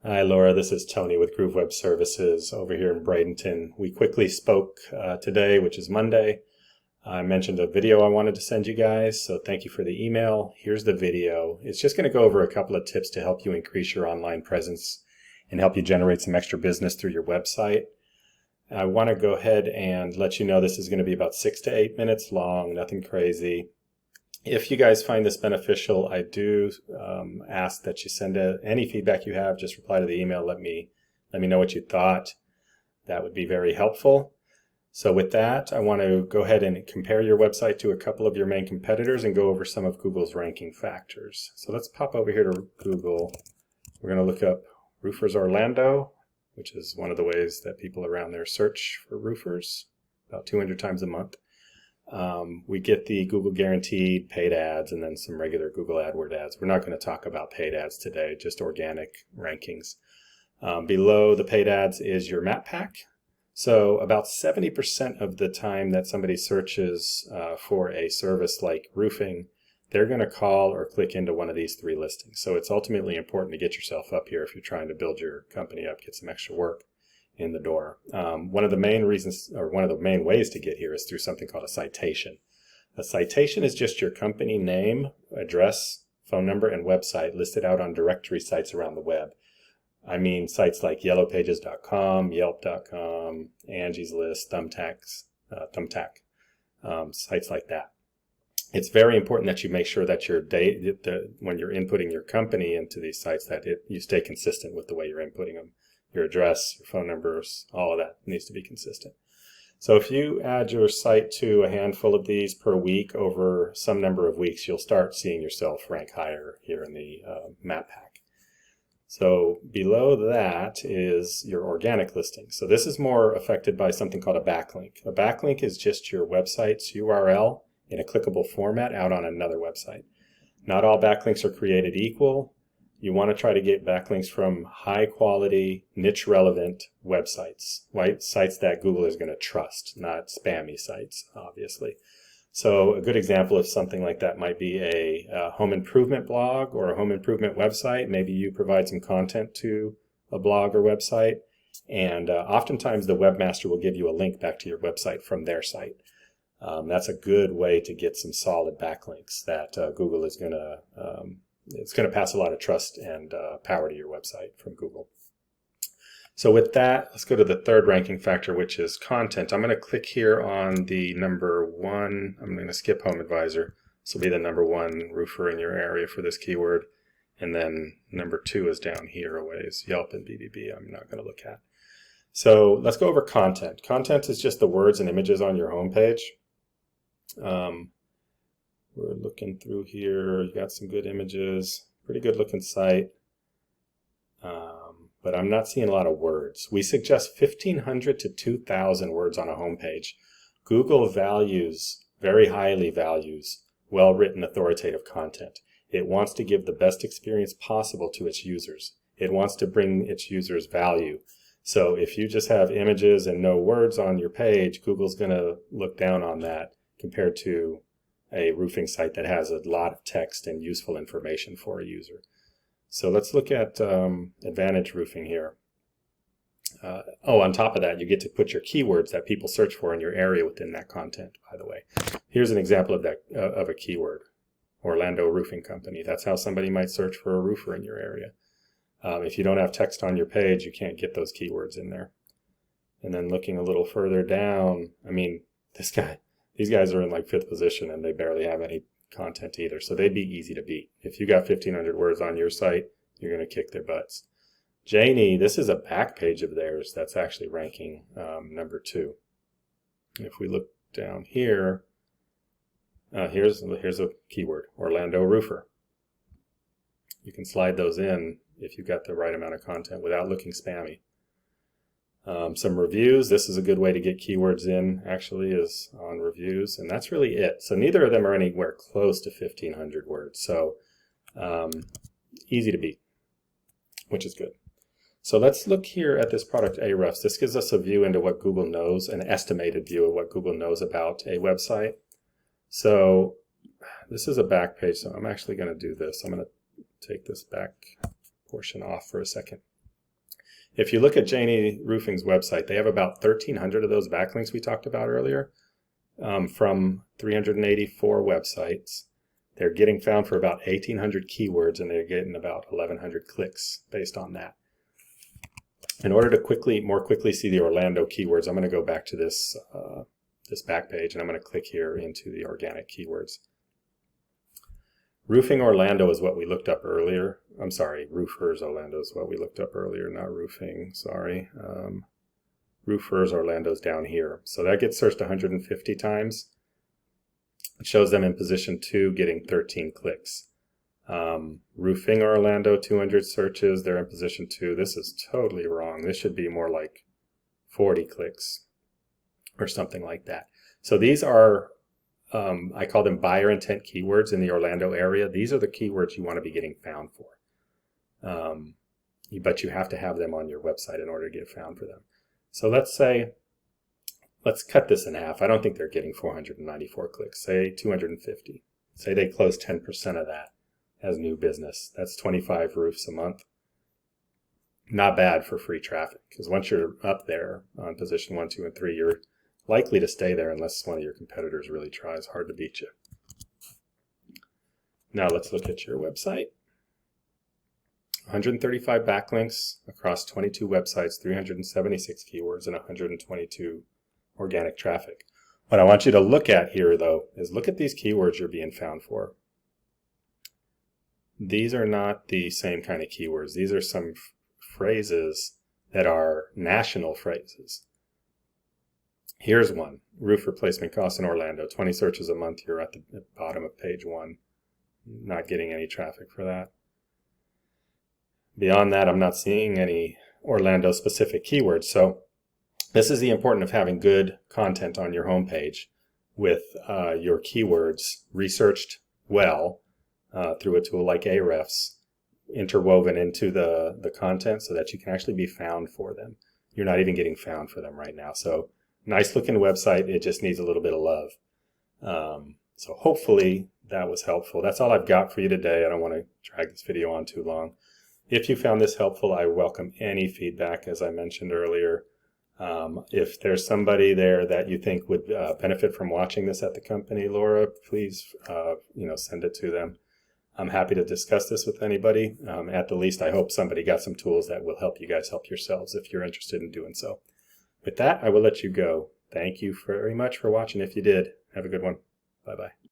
Hi, Laura. This is Tony with Groove Web Services over here in Bradenton. We quickly spoke today, which is Monday. I mentioned a video I wanted to send you guys, so thank you for the email. Here's the video. It's just going to go over a couple of tips to help you increase your online presence and help you generate some extra business through your website. I want to go ahead and let you know this is going to be about 6 to 8 minutes long, nothing crazy. If you guys find this beneficial, I do ask that you send any feedback you have. Just reply to the email. Let me know what you thought. That would be very helpful. So with that, I want to go ahead and compare your website to a couple of your main competitors and go over some of Google's ranking factors. So let's pop over here to Google. We're going to look up Roofers Orlando, which is one of the ways that people around there search for roofers, about 200 times a month. We get the Google guaranteed paid ads and then some regular Google AdWords ads. We're not going to talk about paid ads today, just organic rankings. Below the paid ads is your map pack. So about 70% of the time that somebody searches for a service like roofing, they're going to call or click into one of these three listings. So it's ultimately important to get yourself up here if you're trying to build your company up, get some extra work in the door. One of the main reasons, or one of the main ways to get here is through something called a citation. A citation is just your company name, address, phone number, and website listed out on directory sites around the web. I mean sites like yellowpages.com, yelp.com, Angie's List, Thumbtack, sites like that. It's very important that you make sure that your when you're inputting your company into these sites that you stay consistent with the way you're inputting them. Your address, your phone numbers, all of that needs to be consistent. So if you add your site to a handful of these per week over some number of weeks, you'll start seeing yourself rank higher here in the map pack. So below that is your organic listing. So this is more affected by something called a backlink. A backlink is just your website's URL in a clickable format out on another website. Not all backlinks are created equal. You want to try to get backlinks from high quality, niche relevant websites, right? Sites that Google is going to trust, not spammy sites, obviously. So a good example of something like that might be a home improvement blog or a home improvement website. Maybe you provide some content to a blog or website, and oftentimes the webmaster will give you a link back to your website from their site. That's a good way to get some solid backlinks that Google is going to it's going to pass a lot of trust and power to your website from Google. So with that, let's go to the third ranking factor, which is content. I'm going to click here on the number 1. I'm going to skip Home Advisor. This will be the number 1 roofer in your area for this keyword. And then number 2 is down here a ways. Yelp and BBB I'm not going to look at. So let's go over content. Content is just the words and images on your homepage. We're looking through here. You got some good images. Pretty good looking site. But I'm not seeing a lot of words. We suggest 1,500 to 2,000 words on a homepage. Google very highly values well-written authoritative content. It wants to give the best experience possible to its users. It wants to bring its users value. So if you just have images and no words on your page, Google's going to look down on that compared to a roofing site that has a lot of text and useful information for a user. So let's look at Advantage Roofing here. On top of that, you get to put your keywords that people search for in your area within that content, by the way. Here's an example of that of a keyword, Orlando Roofing Company. That's how somebody might search for a roofer in your area. If you don't have text on your page, you can't get those keywords in there. And then looking a little further down, I mean, these guys are in like 5th position and they barely have any content either. So they'd be easy to beat. If you got 1,500 words on your site, you're going to kick their butts. Janie, this is a back page of theirs that's actually ranking number 2. If we look down here, here's a keyword, Orlando Roofer. You can slide those in if you've got the right amount of content without looking spammy. Some reviews. This is a good way to get keywords in, actually, is on reviews, and that's really it. So neither of them are anywhere close to 1,500 words, so easy to beat, which is good. So let's look here at this product Ahrefs. This gives us a view into what Google knows, an estimated view of what Google knows about a website. So this is a back page, so I'm actually going to do this. I'm going to take this back portion off for a second. If you look at Janie Roofing's website, they have about 1,300 of those backlinks we talked about earlier from 384 websites. They're getting found for about 1,800 keywords, and they're getting about 1,100 clicks based on that. In order to more quickly see the Orlando keywords, I'm going to go back to this back page, and I'm going to click here into the organic keywords. Roofing Orlando is what we looked up earlier. I'm sorry, Roofers Orlando is what we looked up earlier, not roofing, sorry. Roofers Orlando is down here. So that gets searched 150 times. It shows them in position 2, getting 13 clicks. Roofing Orlando, 200 searches, they're in position 2. This is totally wrong. This should be more like 40 clicks or something like that. So these are, I call them buyer intent keywords in the Orlando area. These are the keywords you want to be getting found for. But you have to have them on your website in order to get found for them. So let's cut this in half. I don't think they're getting 494 clicks. Say 250. Say they close 10% of that as new business. That's 25 roofs a month. Not bad for free traffic, because once you're up there on position 1, 2, and 3, you're likely to stay there unless one of your competitors really tries hard to beat you. Now let's look at your website. 135 backlinks across 22 websites, 376 keywords, and 122 organic traffic. What I want you to look at here, though, is look at these keywords you're being found for. These are not the same kind of keywords. These are some phrases that are national phrases. Here's one. Roof replacement costs in Orlando. 20 searches a month. You're at the bottom of page 1. Not getting any traffic for that. Beyond that, I'm not seeing any Orlando specific keywords. So this is the importance of having good content on your homepage with your keywords researched well through a tool like Ahrefs, interwoven into the content so that you can actually be found for them. You're not even getting found for them right now. So nice looking website. It just needs a little bit of love. So hopefully that was helpful. That's all I've got for you today. I don't want to drag this video on too long. If you found this helpful, I welcome any feedback, as I mentioned earlier. If there's somebody there that you think would benefit from watching this at the company, Laura, please send it to them. I'm happy to discuss this with anybody. At the least, I hope somebody got some tools that will help you guys help yourselves if you're interested in doing so. With that, I will let you go. Thank you very much for watching. If you did, have a good one. Bye-bye.